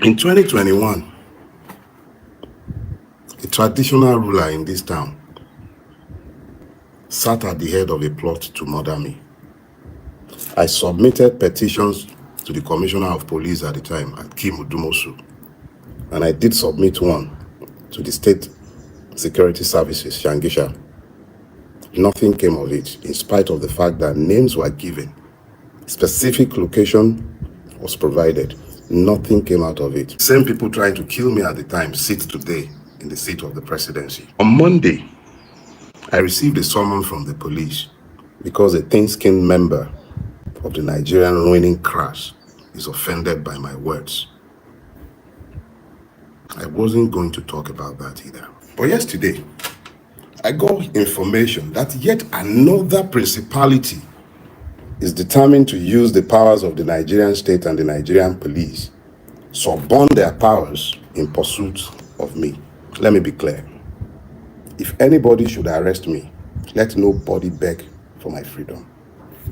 In 2021, a traditional ruler in this town sat at the head of a plot to murder me. I submitted petitions to the commissioner of police at the time, Akim Udumosu, and I did submit one to the state security services, Shangisha. Nothing came of it, in spite of the fact that names were given, specific location was provided. Nothing came out of it. Same people trying to kill me at the time sit today in the seat of the presidency. On Monday, I received a summons from the police because a thin-skinned member of the Nigerian ruining class is offended by my words. I wasn't going to talk about that either. But yesterday, I got information that yet another principality is determined to use the powers of the Nigerian state and the Nigerian police, suborn their powers in pursuit of me. Let me be clear. If anybody should arrest me, let nobody beg for my freedom.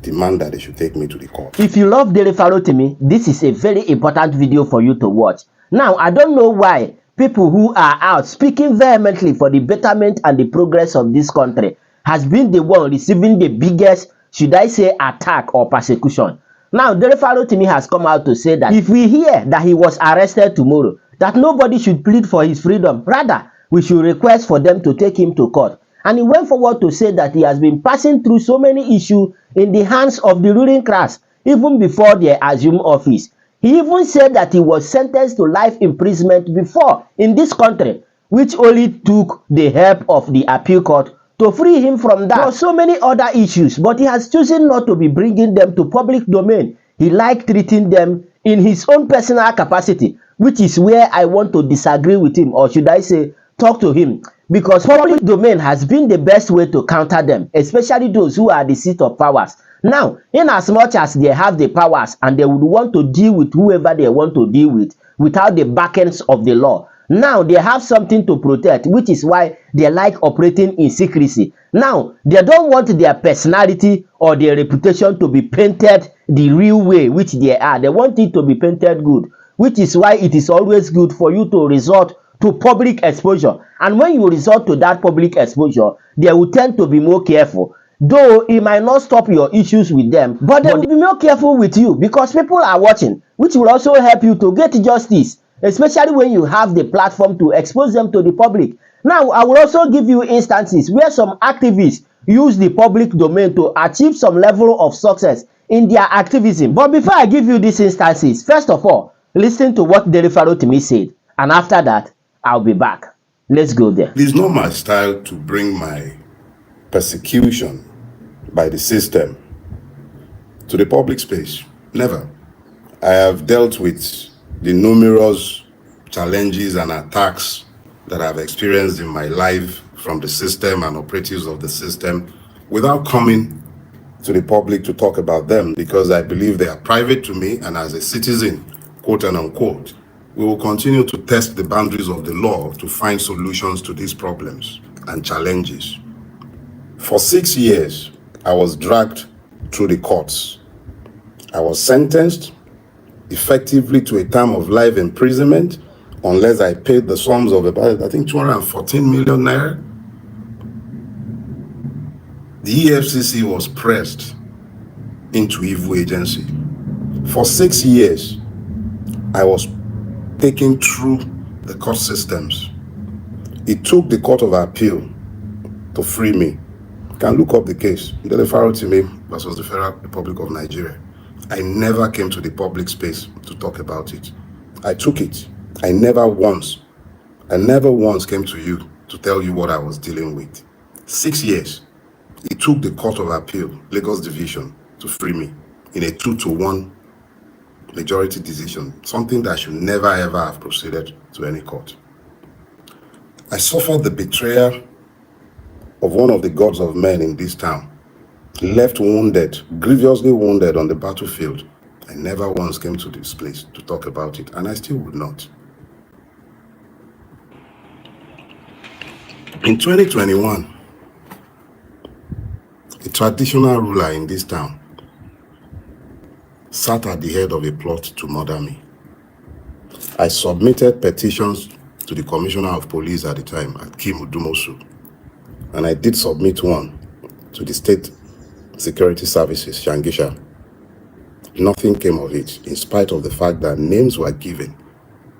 Demand that they should take me to the court. If you love Dele Farotimi, this is a very important video for you to watch. Now, I don't know why people who are out speaking vehemently for the betterment and the progress of this country has been the one receiving the biggest, should I say, attack or persecution. Now, Dele Farotimi has come out to say that if we hear that he was arrested tomorrow, that nobody should plead for his freedom. Rather, we should request for them to take him to court. And he went forward to say that he has been passing through so many issues in the hands of the ruling class, even before they assumed office. He even said that he was sentenced to life imprisonment before in this country, which only took the help of the appeal court to free him from that. There are so many other issues, but he has chosen not to be bringing them to public domain. He likes treating them in his own personal capacity, which is where I want to disagree with him, or should I say, talk to him, because public domain has been the best way to counter them, especially those who are the seat of powers. Now, in as much as they have the powers and they would want to deal with whoever they want to deal with without the backends of the law, now they have something to protect, which is why they like operating in secrecy. Now, they don't want their personality or their reputation to be painted the real way which they are. They want it to be painted good, which is why it is always good for you to resort to public exposure. And when you resort to that public exposure, they will tend to be more careful. Though it might not stop your issues with them, but they will be more careful with you because people are watching, which will also help you to get justice, especially when you have the platform to expose them to the public. Now, I will also give you instances where some activists use the public domain to achieve some level of success in their activism. But before I give you these instances, first of all, listen to what Dele Farotimi said, and after that, I'll be back. Let's go there. It is not my style to bring my persecution by the system to the public space. Never. I have dealt with the numerous challenges and attacks that I've experienced in my life from the system and operatives of the system without coming to the public to talk about them, because I believe they are private to me, and as a citizen, quote and unquote, we will continue to test the boundaries of the law to find solutions to these problems and challenges. For 6 years, I was dragged through the courts. I was sentenced effectively to a term of life imprisonment unless I paid the sums of about, I think, 214 million naira. The EFCC was pressed into evil agency. For 6 years, I was taken through the court systems. It took the Court of Appeal to free me. You can look up the case, Dele Farotimi versus the Federal Republic of Nigeria. I never came to the public space to talk about it. I took it. I never once came to you to tell you what I was dealing with. 6 years. It took the Court of Appeal, Lagos Division, to free me in a 2-1 majority decision, something that should never ever have proceeded to any court. I suffered the betrayal of one of the gods of men in this town, left wounded, grievously wounded on the battlefield. I never once came to this place to talk about it, and I still would not. In 2021, a traditional ruler in this town sat at the head of a plot to murder me. I submitted petitions to the Commissioner of Police at the time, Akim Udumosu, and I did submit one to the State Security Services, Shangisha. Nothing came of it, in spite of the fact that names were given,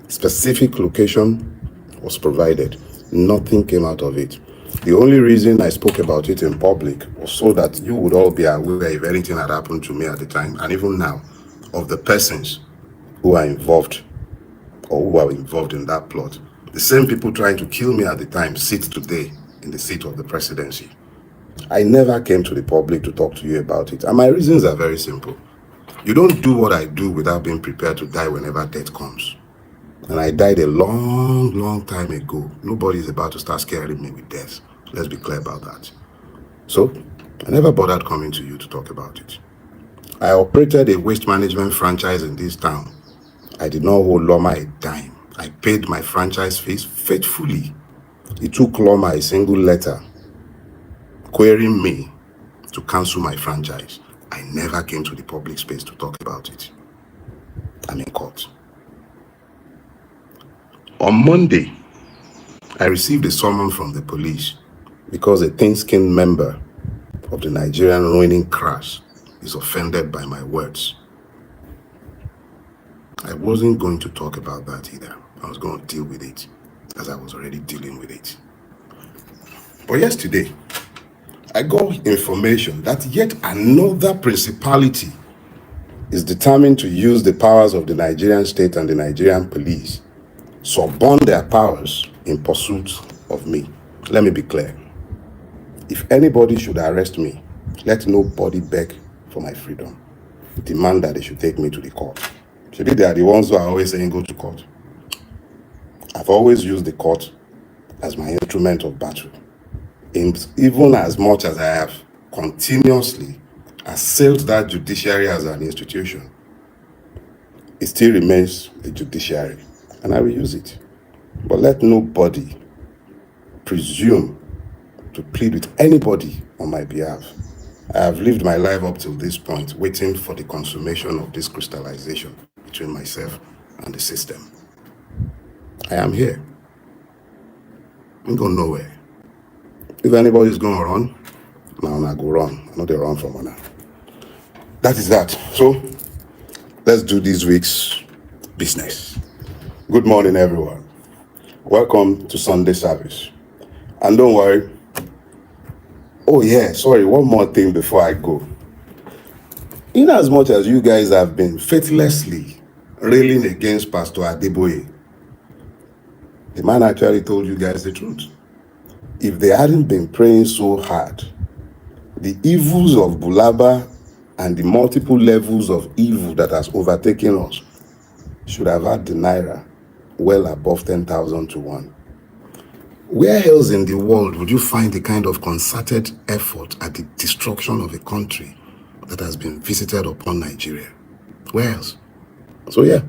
specific location was provided. Nothing came out of it. The only reason I spoke about it in public was so that you would all be aware, if anything had happened to me at the time, and even now, of the persons who are involved or who are involved in that plot. The same people trying to kill me at the time sit today in the seat of the presidency. I never came to the public to talk to you about it, and my reasons are very simple. You don't do what I do without being prepared to die whenever death comes. And I died a long time ago. Nobody is about to start scaring me with death. Let's be clear about that. So, I never bothered coming to you to talk about it. I operated a waste management franchise in this town. I did not owe Loma a dime. I paid my franchise fees faithfully. It took Loma a single letter querying me to cancel my franchise. I never came to the public space to talk about it. I'm in court. On Monday, I received a summons from the police because a thin-skinned member of the Nigerian ruining crash is offended by my words. I wasn't going to talk about that either. I was going to deal with it, as I was already dealing with it. But yesterday, I got information that yet another principality is determined to use the powers of the Nigerian state and the Nigerian police, suborn their powers in pursuit of me. Let me be clear. If anybody should arrest me, let nobody beg for my freedom. Demand that they should take me to the court. Maybe they are the ones who are always saying go to court. I've always used the court as my instrument of battle. Even as much as I have continuously assailed that judiciary as an institution, it still remains the judiciary, and I will use it. But let nobody presume to plead with anybody on my behalf. I have lived my life up till this point, waiting for the consummation of this crystallization between myself and the system. I am here. I'm going nowhere. If anybody's going to run, now I go run. I know they run from now. That is that. So, let's do this week's business. Good morning, everyone. Welcome to Sunday service. And don't worry. Oh yeah, sorry, one more thing before I go. In as much as you guys have been faithlessly railing against Pastor Adeboye, the man actually told you guys the truth. If they hadn't been praying so hard, the evils of Bulaba and the multiple levels of evil that has overtaken us should have had the Naira well above 10,000 to 1. Where else in the world would you find the kind of concerted effort at the destruction of a country that has been visited upon Nigeria? Where else? So yeah,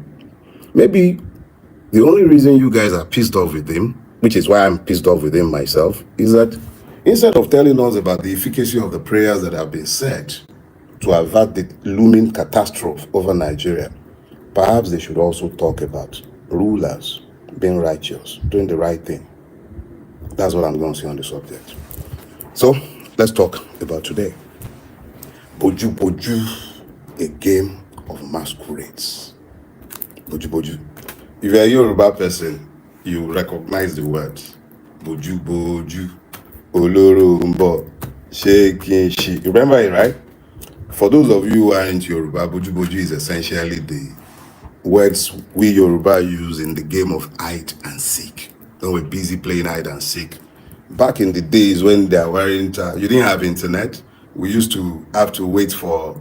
maybe the only reason you guys are pissed off with him, which is why I'm pissed off with him myself, is that instead of telling us about the efficacy of the prayers that have been said to avert the looming catastrophe over Nigeria, perhaps they should also talk about rulers being righteous, doing the right thing. That's what I'm going to say on the subject. So, let's talk about today. Boju Boju, a game of masquerades. Boju Boju. If you're a Yoruba person, you recognize the words. Boju Boju, Olorumbo, Shaking Shi. You remember it, right? For those of you who are into Yoruba, Boju Boju is essentially the words we Yoruba use in the game of hide and seek. When we're busy playing hide and seek. Back in the days when there weren't, you didn't have internet, we used to have to wait for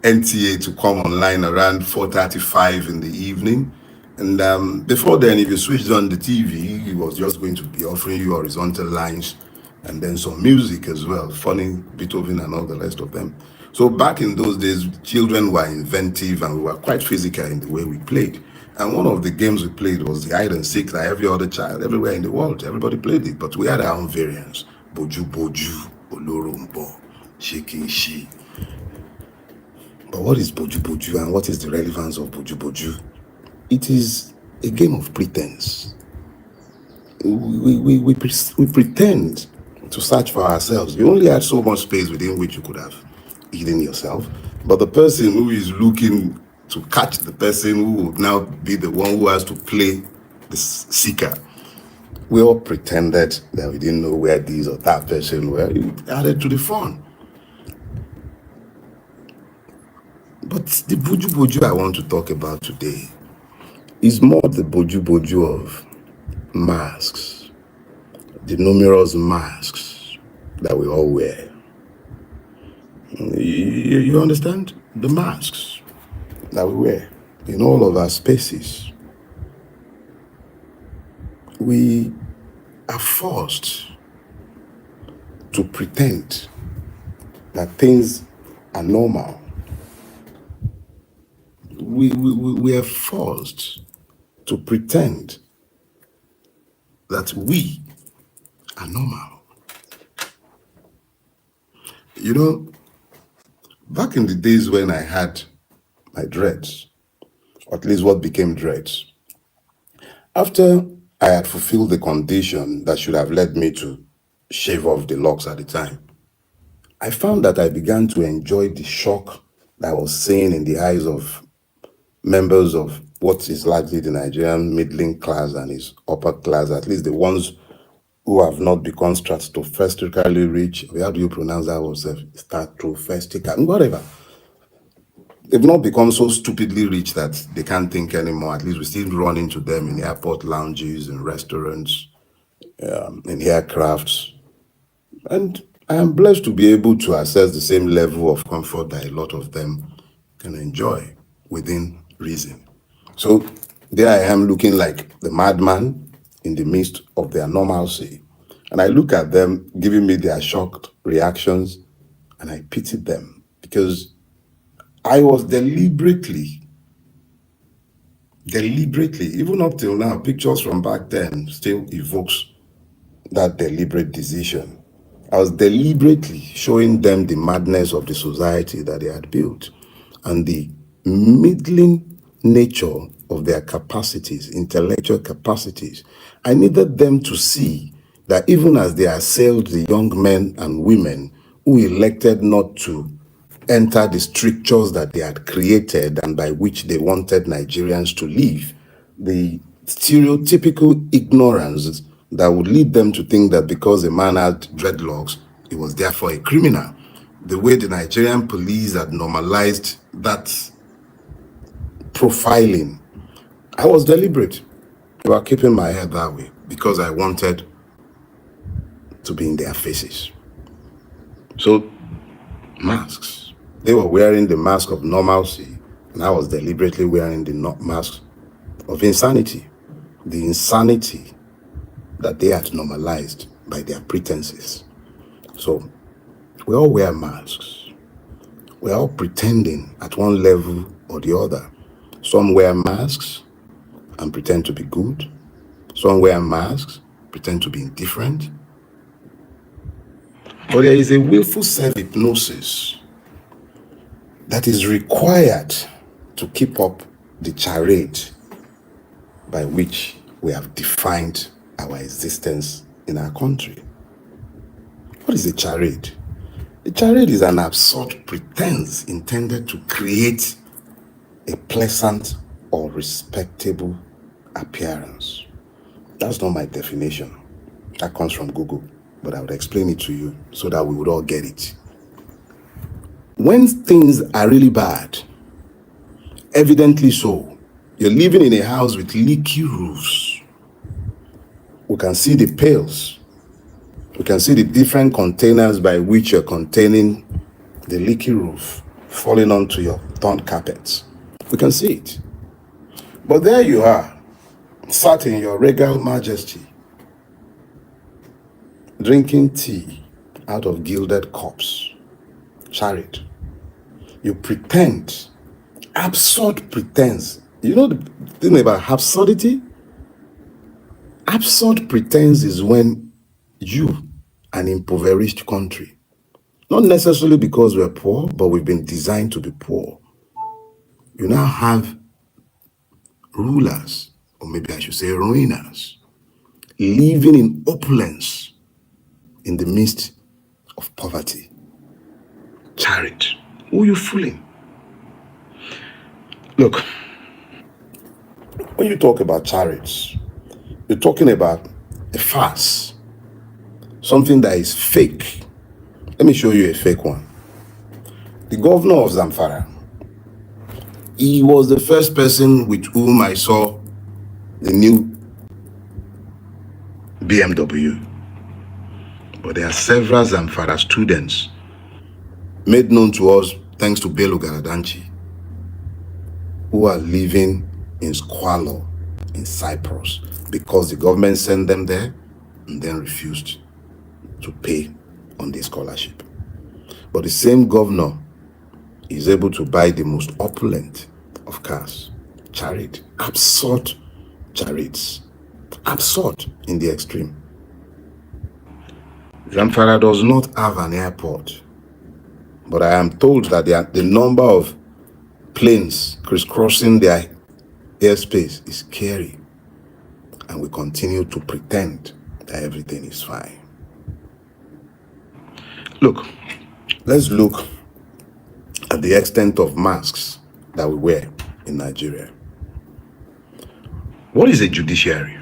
NTA to come online around 4:35 in the evening. And before then, if you switched on the TV, it was just going to be offering you horizontal lines and then some music as well, funny, Beethoven and all the rest of them. So back in those days, children were inventive and we were quite physical in the way we played. And one of the games we played was the hide and seek that every other child, everywhere in the world, everybody played it. But we had our own variants. Boju Boju, Olorumbo, Shaking Shi. But what is Boju Boju and what is the relevance of Boju Boju? It is a game of pretense. We pretend to search for ourselves. You only had so much space within which you could have hidden yourself. But the person who is looking to catch the person who would now be the one who has to play the seeker, we all pretended that we didn't know where this or that person were. It added to the fun. But the boju boju I want to talk about today is more the boju boju of masks, the numerous masks that we all wear. You understand? The masks that we wear in all of our spaces. We are forced to pretend that things are normal. We are forced to pretend that we are normal. You know, back in the days when I had my dreads, or at least what became dreads, after I had fulfilled the condition that should have led me to shave off the locks at the time, I found that I began to enjoy the shock that I was seeing in the eyes of members of what is largely the Nigerian middling class and his upper class, at least the ones who have not become stratospherically rich. How do you pronounce that word? Stratospherical, whatever. They've not become so stupidly rich that they can't think anymore. At least we still run into them in airport lounges, in restaurants, in aircrafts. And I am blessed to be able to access the same level of comfort that a lot of them can enjoy within reason. So there I am looking like the madman in the midst of their normalcy. And I look at them giving me their shocked reactions, and I pity them because I was deliberately, even up till now, pictures from back then still evokes that deliberate decision. I was deliberately showing them the madness of the society that they had built and the middling nature of their capacities, intellectual capacities. I needed them to see that even as they assailed the young men and women who elected not to enter the strictures that they had created and by which they wanted Nigerians to live, the stereotypical ignorance that would lead them to think that because a man had dreadlocks, he was therefore a criminal. The way the Nigerian police had normalized that profiling, I was deliberate about keeping my head that way because I wanted to be in their faces. So, masks. They were wearing the mask of normalcy, and I was deliberately wearing the mask of insanity. The insanity that they had normalized by their pretenses. So, we all wear masks. We're all pretending at one level or the other. Some wear masks and pretend to be good. Some wear masks, pretend to be indifferent. But there is a willful self-hypnosis that is required to keep up the charade by which we have defined our existence in our country. What is a charade? A charade is an absurd pretense intended to create a pleasant or respectable appearance. That's not my definition. That comes from Google, but I would explain it to you so that we would all get it. When things are really bad, evidently so, you're living in a house with leaky roofs. We can see the pails. We can see the different containers by which you're containing the leaky roof falling onto your torn carpets. We can see it. But there you are, sat in your regal majesty, drinking tea out of gilded cups. Chariot. You pretend, absurd pretense. You know the thing about absurdity? Absurd pretense is when you, an impoverished country, not necessarily because we're poor, but we've been designed to be poor. You now have rulers or maybe I should say ruiners, living in opulence in the midst of poverty. Chariot. Who are you fooling? Look, when you talk about chariots, you're talking about a farce, something that is fake. Let me show you a fake one. The governor of Zamfara, he was the first person with whom I saw the new BMW. But there are several Zamfara students made known to us thanks to Bello Garadanchi, who are living in squalor in Cyprus because the government sent them there and then refused to pay on the scholarship. But the same governor is able to buy the most opulent of cars, chariot, absurd chariots, absurd in the extreme. Zamfara does not have an airport, but I am told that the number of planes crisscrossing their airspace is scary, and we continue to pretend that everything is fine. Look, let's look at the extent of masks that we wear in Nigeria. What is a judiciary?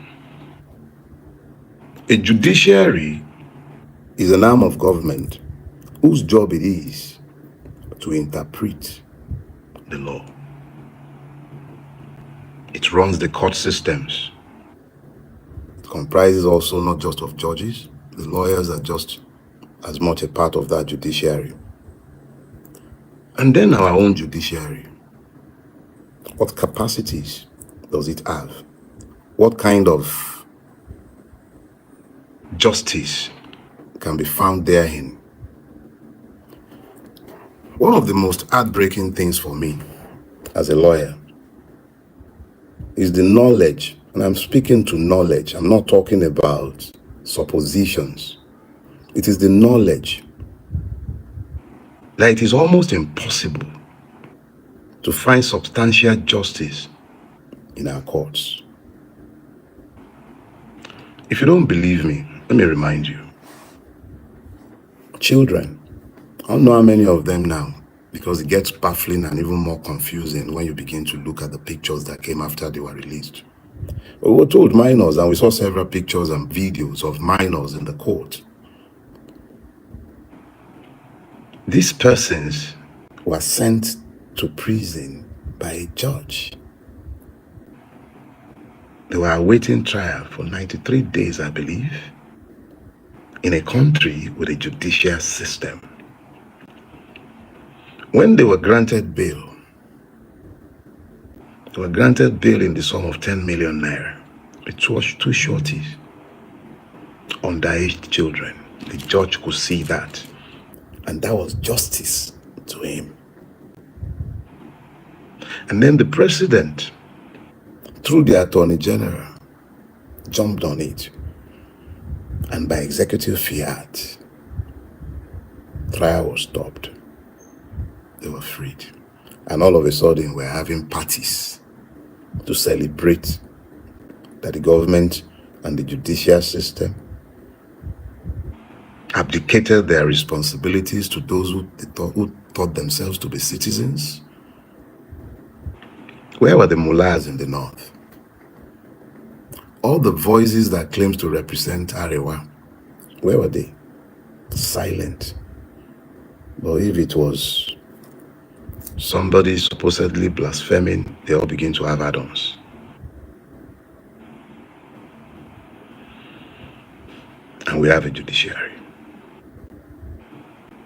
A judiciary is an arm of government whose job it is to interpret the law. It runs the court systems. It comprises also not just of judges. The lawyers are just as much a part of that judiciary. And then our own judiciary. What capacities does it have? What kind of justice can be found therein? One of the most heartbreaking things for me as a lawyer is the knowledge, and I'm speaking to knowledge, I'm not talking about suppositions. It is the knowledge that it is almost impossible to find substantial justice in our courts. If you don't believe me, let me remind you. Children, I don't know how many of them now, because it gets baffling and even more confusing when you begin to look at the pictures that came after they were released. But we were told minors, and we saw several pictures and videos of minors in the court. These persons were sent to prison by a judge. They were awaiting trial for 93 days, I believe, in a country with a judicial system. When they were granted bail in the sum of 10 million naira. It was two shorties, underage children. The judge could see that, and that was justice to him. And then the president, through the attorney general, jumped on it, and by executive fiat, trial was stopped. They were freed, and all of a sudden we're having parties to celebrate that the government and the judicial system abdicated their responsibilities to those who thought themselves to be citizens. Where were the mullahs in the north? All the voices that claims to represent Arewa, where were they? Silent. But if it was somebody supposedly blaspheming, they all begin to have add-ons. And we have a judiciary.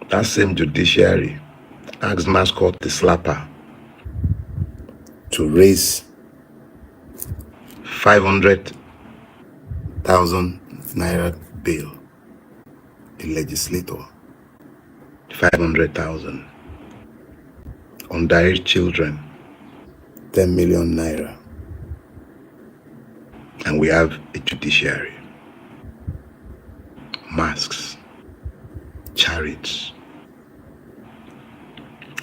That same judiciary asked mascot the slapper to raise 500,000 naira bail. A legislator, 500,000. Underage children, 10 million naira. And we have a judiciary. Masks, chariots.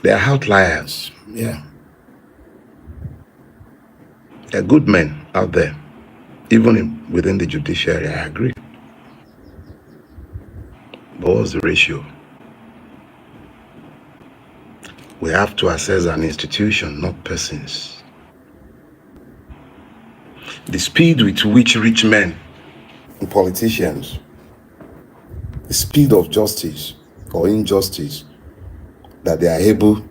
They are outliers, yeah. There are good men out there, even within the judiciary, I agree. But what's the ratio? We have to assess an institution, not persons. The speed with which rich men and politicians, the speed of justice or injustice that they are able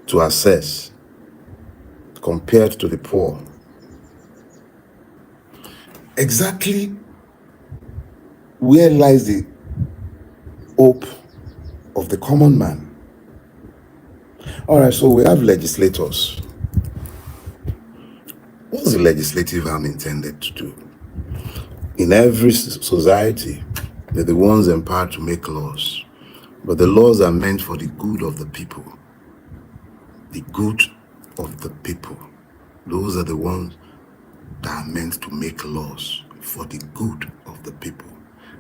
to assess compared to the poor. Exactly where lies the hope of the common man? All right, so we have legislators. What's the legislative arm intended to do? In every society, they're the ones empowered to make laws. But the laws are meant for the good of the people. The good of the people. Those are the ones that are meant to make laws for the good of the people.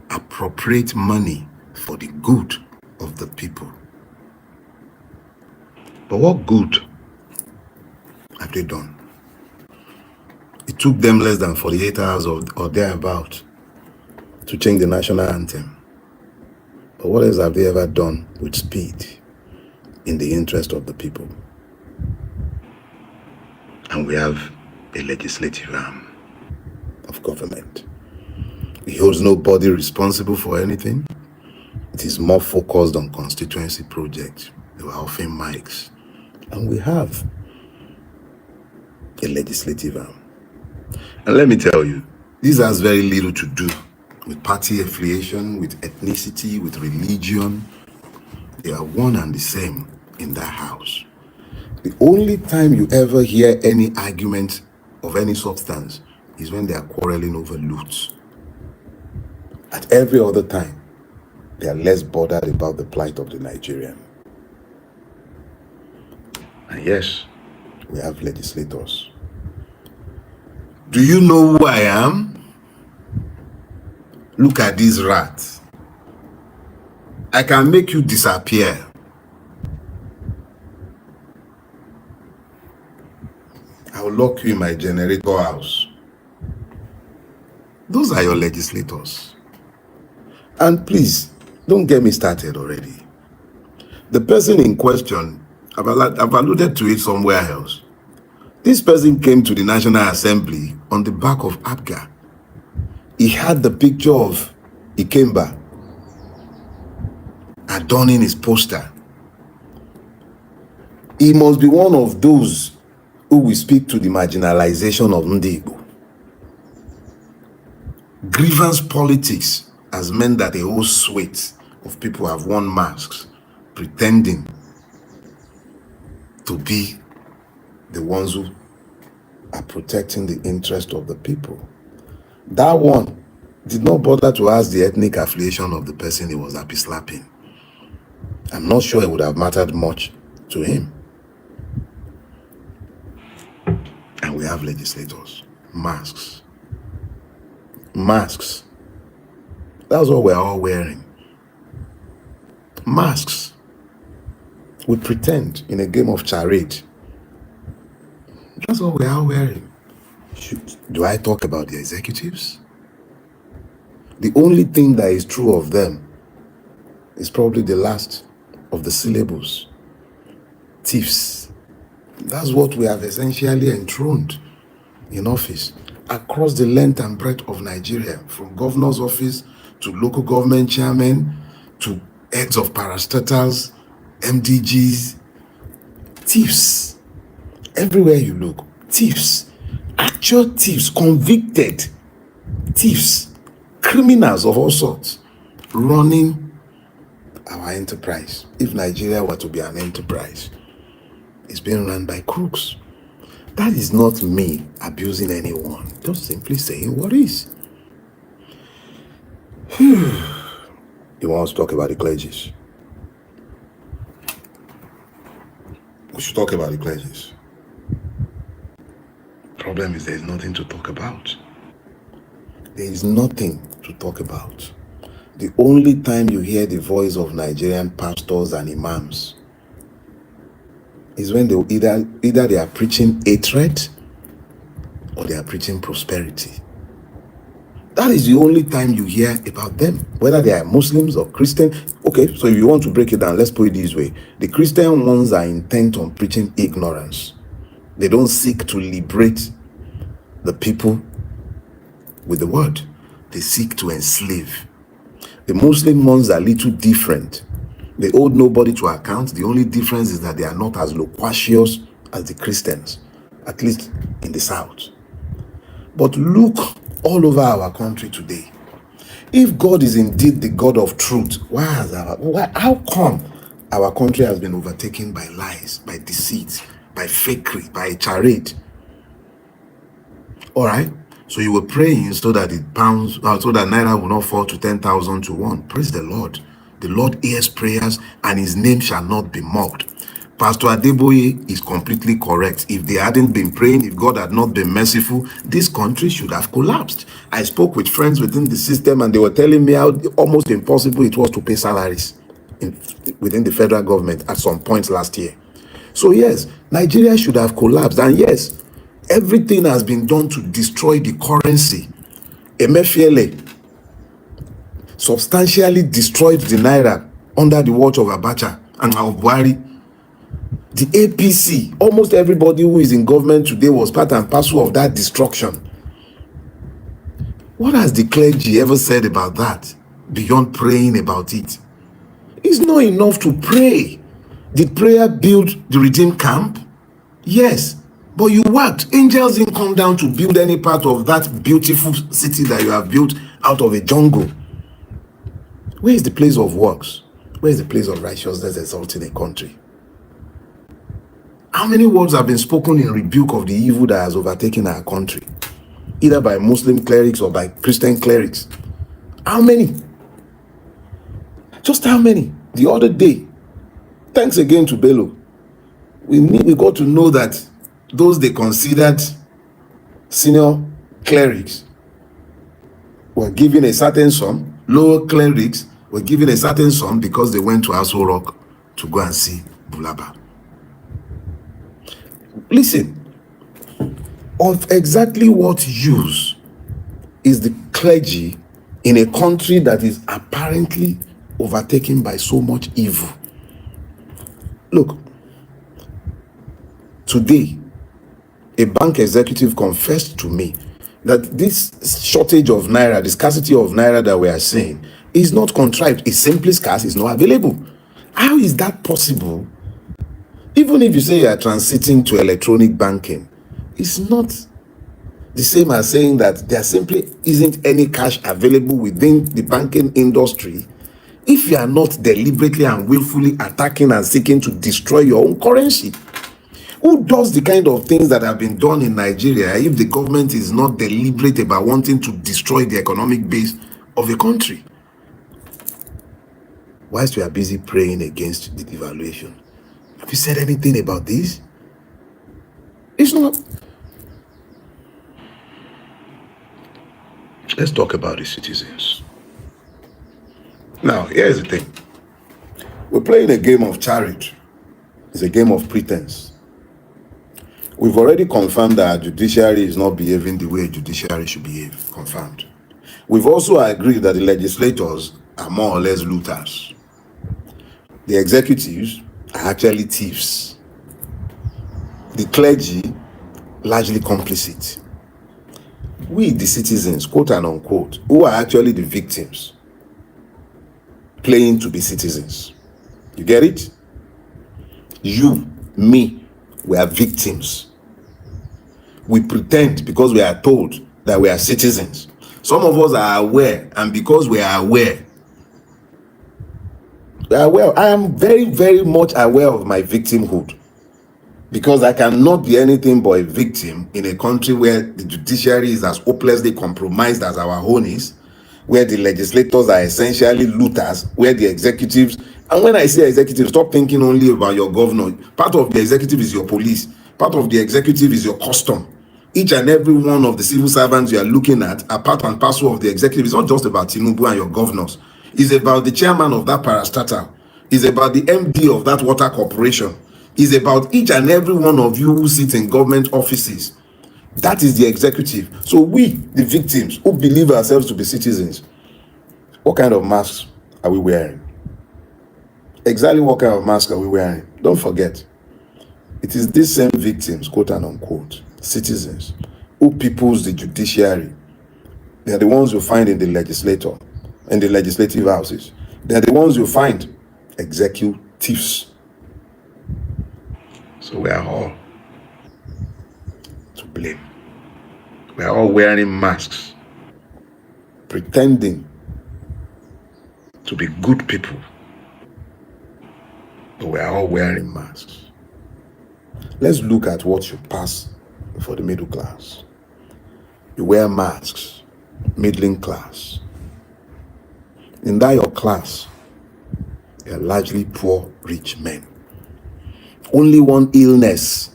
Appropriate money for the good of the people. But what good have they done? It took them less than 48 hours or thereabout to change the national anthem. But what else have they ever done with speed in the interest of the people? And we have a legislative arm of government. It holds nobody responsible for anything. It is more focused on constituency projects. They were offering mics. And we have a legislative arm. And let me tell you, this has very little to do with party affiliation, with ethnicity, with religion. They are one and the same in that house. The only time you ever hear any argument of any substance is when they are quarreling over loot. At every other time, they are less bothered about the plight of the Nigerian. And yes, we have legislators. Do you know who I am? Look at this rat. I can make you disappear. I will lock you in my generator house. Those are your legislators. And please, don't get me started already. The person in question, I've alluded to it somewhere else. This person came to the National Assembly on the back of Abga. He had the picture of Ikemba adorning his poster. He must be one of those who will speak to the marginalization of Ndigo. Grievance politics has meant that a whole swathe of people have worn masks, pretending to be the ones who are protecting the interest of the people. That one did not bother to ask the ethnic affiliation of the person he was happy slapping. I'm not sure it would have mattered much to him. And we have legislators. Masks. Masks. That's what we're all wearing. Masks. We pretend in a game of charade. That's what we're all wearing. Do I talk about the executives? The only thing that is true of them is probably the last of the syllables. Thieves. That's what we have essentially enthroned in office across the length and breadth of Nigeria, from governor's office to local government chairmen to heads of parastatals, MDGs. Thieves. Everywhere you look, thieves. Actual thieves, convicted thieves, criminals of all sorts, running our enterprise. If Nigeria were to be an enterprise, it's being run by crooks. That is not me abusing anyone, just simply saying what is. You want us to talk about the clergies? We should talk about the clergies. Problem is, there is nothing to talk about. There is nothing to talk about. The only time you hear the voice of Nigerian pastors and imams is when they either they are preaching hatred or they are preaching prosperity. That is the only time you hear about them, whether they are Muslims or Christian. Okay, so if you want to break it down, let's put it this way. The Christian ones are intent on preaching ignorance. They don't seek to liberate the people with the word. They seek to enslave. The Muslim ones are a little different. They hold nobody to account. The only difference is that they are not as loquacious as the Christians, at least in the South. But look all over our country today. If God is indeed the God of truth, how come our country has been overtaken by lies, by deceit, by fakery, by a charade? All right. So you were praying so that so that naira will not fall to 10,000 to 1. Praise the Lord. The Lord hears prayers and his name shall not be mocked. Pastor Adeboye is completely correct. If they hadn't been praying, if God had not been merciful, this country should have collapsed. I spoke with friends within the system and they were telling me how almost impossible it was to pay salaries within the federal government at some point last year. So yes, Nigeria should have collapsed. And yes, everything has been done to destroy the currency. Emefiele substantially destroyed the naira under the watch of Abacha and of Buhari. The APC, almost everybody who is in government today was part and parcel of that destruction. What has the clergy ever said about that beyond praying about it? It's not enough to pray. Did prayer build the redeemed camp? Yes, but you worked. Angels didn't come down to build any part of that beautiful city that you have built out of a jungle. Where is the place of works? Where is the place of righteousness exalting a country? How many words have been spoken in rebuke of the evil that has overtaken our country, either by Muslim clerics or by Christian clerics? How many? Just how many? The other day, thanks again to Bello, we got to know that those they considered senior clerics were given a certain sum, lower clerics were given a certain sum because they went to Aso Rock to go and see Bulaba. Listen, of exactly what use is the clergy in a country that is apparently overtaken by so much evil? Look, today, a bank executive confessed to me that this shortage of naira, the scarcity of naira that we are seeing, is not contrived. It's simply scarce, it's not available. How is that possible? Even if you say you are transiting to electronic banking, it's not the same as saying that there simply isn't any cash available within the banking industry if you are not deliberately and willfully attacking and seeking to destroy your own currency. Who does the kind of things that have been done in Nigeria if the government is not deliberate about wanting to destroy the economic base of a country? Whilst we are busy praying against the devaluation, have you said anything about this? It's not. Let's talk about the citizens. Now, here's the thing. We're playing a game of charity. It's a game of pretense. We've already confirmed that our judiciary is not behaving the way a judiciary should behave. Confirmed. We've also agreed that the legislators are more or less looters. The executives are actually thieves. The clergy, largely complicit. We, the citizens, quote and unquote, who are actually the victims, playing to be citizens. You get it? You, me, we are victims. We pretend because we are told that we are citizens. Some of us are aware, and because we are aware, I am very, very much aware of my victimhood, because I cannot be anything but a victim in a country where the judiciary is as hopelessly compromised as our own is, where the legislators are essentially looters, where the executives, and when I say executive, stop thinking only about your governor. Part of the executive is your police. Part of the executive is your custom. Each and every one of the civil servants you are looking at are part and parcel of the executive. It's not just about Tinubu and your governors. It's about the chairman of that parastatal. It's about the MD of that water corporation. It's about each and every one of you who sit in government offices. That is the executive. So we, the victims, who believe ourselves to be citizens, what kind of masks are we wearing? Exactly what kind of mask are we wearing? Don't forget, it is these same victims, quote and unquote, citizens, who peoples the judiciary. They are the ones you find in the legislature, in the legislative houses. They are the ones you find executives. So we are all to blame. We are all wearing masks, pretending to be good people, but we are all wearing masks. Let's look at what you pass for the middle class. You wear masks, middling class. In that your class, they are largely poor, rich men. Only one illness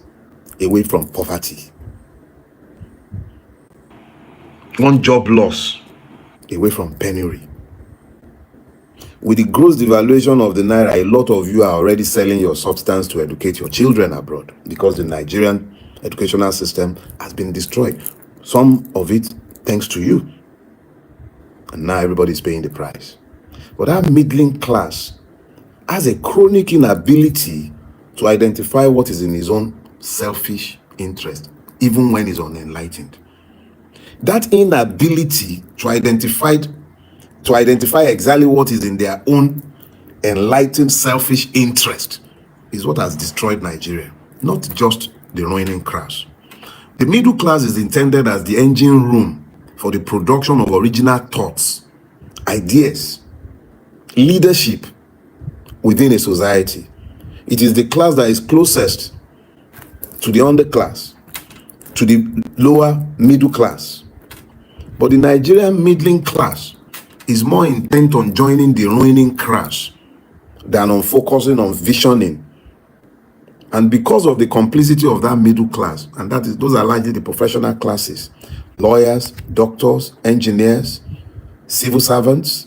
away from poverty. One job loss away from penury. With the gross devaluation of the naira, a lot of you are already selling your substance to educate your children abroad because the Nigerian educational system has been destroyed. Some of it thanks to you. And now everybody's paying the price. But that middling class has a chronic inability to identify what is in his own selfish interest, even when he's unenlightened. That inability to identify exactly what is in their own enlightened selfish interest is what has destroyed Nigeria, not just the ruining class. The middle class is intended as the engine room for the production of original thoughts, ideas, leadership within a society. It is the class that is closest to the underclass, to the lower middle class. But the Nigerian middling class is more intent on joining the ruining class than on focusing on visioning. And because of the complicity of that middle class, and those are largely the professional classes, lawyers, doctors, engineers, civil servants,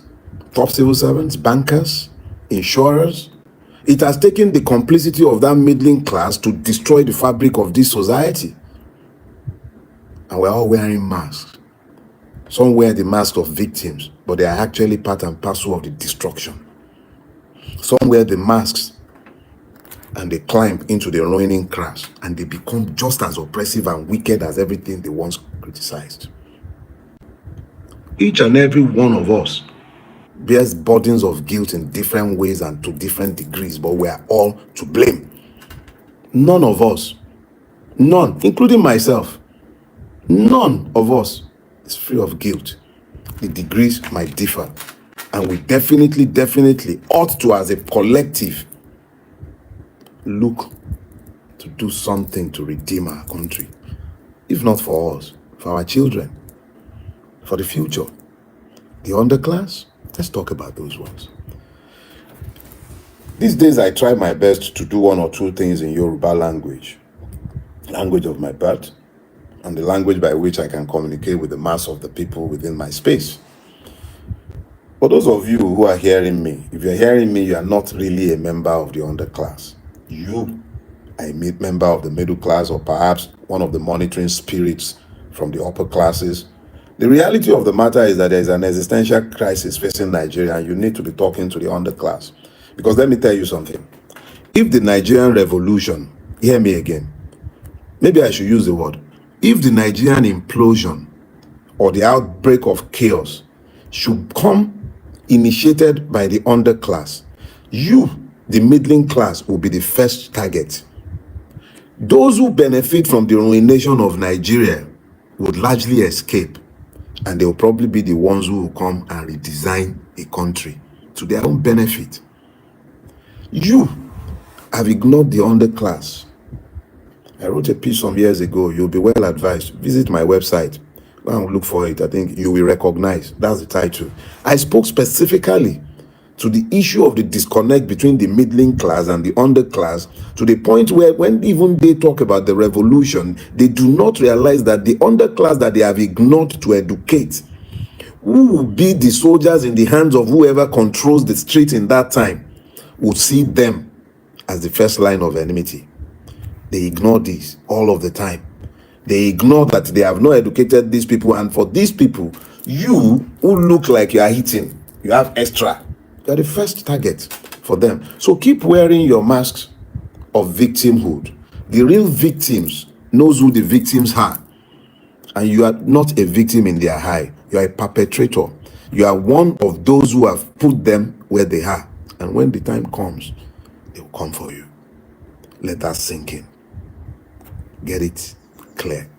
top civil servants, bankers, insurers, it has taken the complicity of that middling class to destroy the fabric of this society. And we're all wearing masks. Some wear the mask of victims, but they are actually part and parcel of the destruction. Some wear the masks and they climb into the ruining class and they become just as oppressive and wicked as everything they once criticized. Each and every one of us bears burdens of guilt in different ways and to different degrees, but we are all to blame. None of us, none, including myself, none of us is free of guilt. The degrees might differ, and we definitely ought to, as a collective, look to do something to redeem our country. If not for us, for our children, for the future. The underclass, let's talk about those ones. These days I try my best to do one or two things in Yoruba language of my birth, and the language by which I can communicate with the mass of the people within my space. For those of you who are hearing me, if you're hearing me, you are not really a member of the underclass. You are a member of the middle class, or perhaps one of the monitoring spirits from the upper classes. The reality of the matter is that there is an existential crisis facing Nigeria, and you need to be talking to the underclass. Because let me tell you something. If the Nigerian revolution, hear me again, maybe I should use the word, if the Nigerian implosion or the outbreak of chaos should come initiated by the underclass, you, the middling class, will be the first target. Those who benefit from the ruination of Nigeria would largely escape, and they will probably be the ones who will come and redesign a country to their own benefit. You have ignored the underclass. I wrote a piece some years ago. You'll be well advised. Visit my website. Go and look for it. I think you will recognize. That's the title. I spoke specifically to the issue of the disconnect between the middling class and the underclass, to the point where when even they talk about the revolution, they do not realize that the underclass that they have ignored to educate, who will be the soldiers in the hands of whoever controls the street in that time, will see them as the first line of enmity. They ignore this all of the time. They ignore that they have not educated these people, and for these people, you who look like you are hitting, you have extra, you are the first target for them. So keep wearing your masks of victimhood. The real victims knows who the victims are, and you are not a victim in their eye. You are a perpetrator. You are one of those who have put them where they are, and when the time comes, they will come for you. Let that sink in. Get it clear.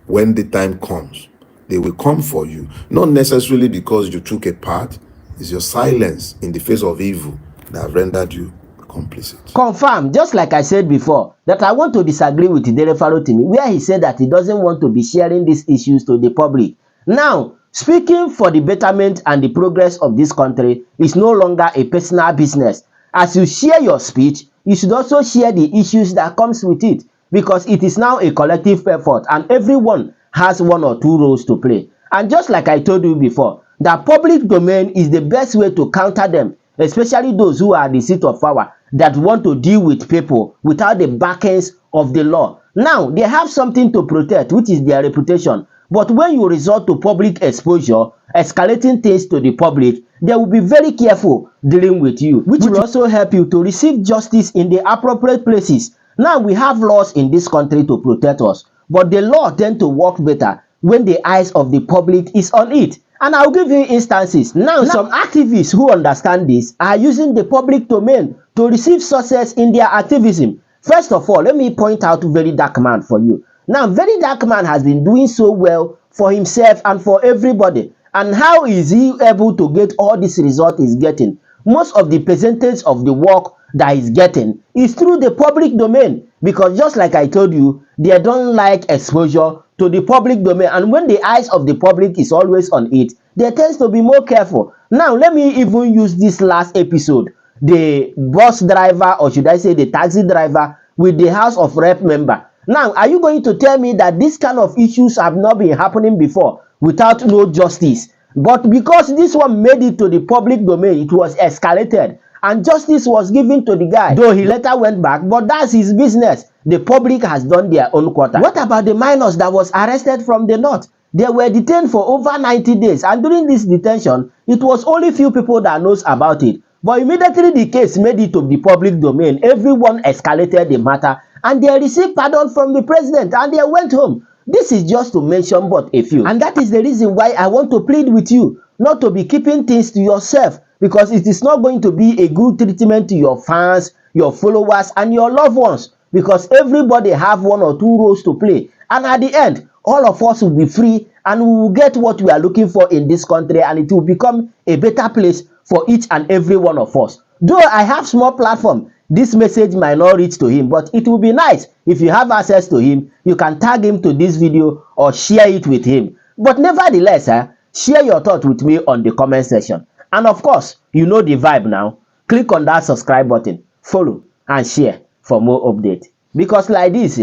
When the time comes, they will come for you, not necessarily because you took a part. It's your silence in the face of evil that have rendered you complicit. Confirm, just like I said before, that I want to disagree with Dele Farotimi, where he said that he doesn't want to be sharing these issues to the public. Now, speaking for the betterment and the progress of this country is no longer a personal business. As you share your speech, you should also share the issues that comes with it, because it is now a collective effort and everyone has one or two roles to play. And just like I told you before, the public domain is the best way to counter them, especially those who are the seat of power that want to deal with people without the backings of the law. Now, they have something to protect, which is their reputation. But when you resort to public exposure, escalating things to the public, they will be very careful dealing with you, which will also help you to receive justice in the appropriate places. Now, we have laws in this country to protect us, but the law tend to work better when the eyes of the public is on it. And I'll give you instances. Now, some activists who understand this are using the public domain to receive success in their activism. First of all, let me point out Very Dark Man for you. Now, Very Dark Man has been doing so well for himself and for everybody. And how is he able to get all this result he's getting? Most of the percentage of the work that he's getting is through the public domain, because just like I told you, they don't like exposure to the public domain, and when the eyes of the public is always on it, they tend to be more careful. Now, let me even use this last episode, the bus driver, or should I say the taxi driver with the House of Rep member. Now, are you going to tell me that this kind of issues have not been happening before without no justice? But because this one made it to the public domain, it was escalated and justice was given to the guy, though he later went back, but that's his business. The public has done their own quarter. What about the minors that was arrested from the north? They were detained for over 90 days, and during this detention, it was only few people that knows about it. But immediately the case made it to the public domain, everyone escalated the matter, and they received pardon from the president, and they went home. This is just to mention but a few. And that is the reason why I want to plead with you not to be keeping things to yourself, because it is not going to be a good treatment to your fans, your followers, and your loved ones, because everybody have one or two roles to play. And at the end, all of us will be free and we will get what we are looking for in this country, and it will become a better place for each and every one of us. Though I have small platform, this message might not reach to him, but it will be nice if you have access to him, you can tag him to this video or share it with him. But nevertheless, share your thoughts with me on the comment section. And of course, you know the vibe now. Click on that subscribe button, follow and share for more updates. Because like this,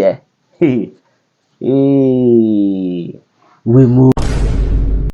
we move.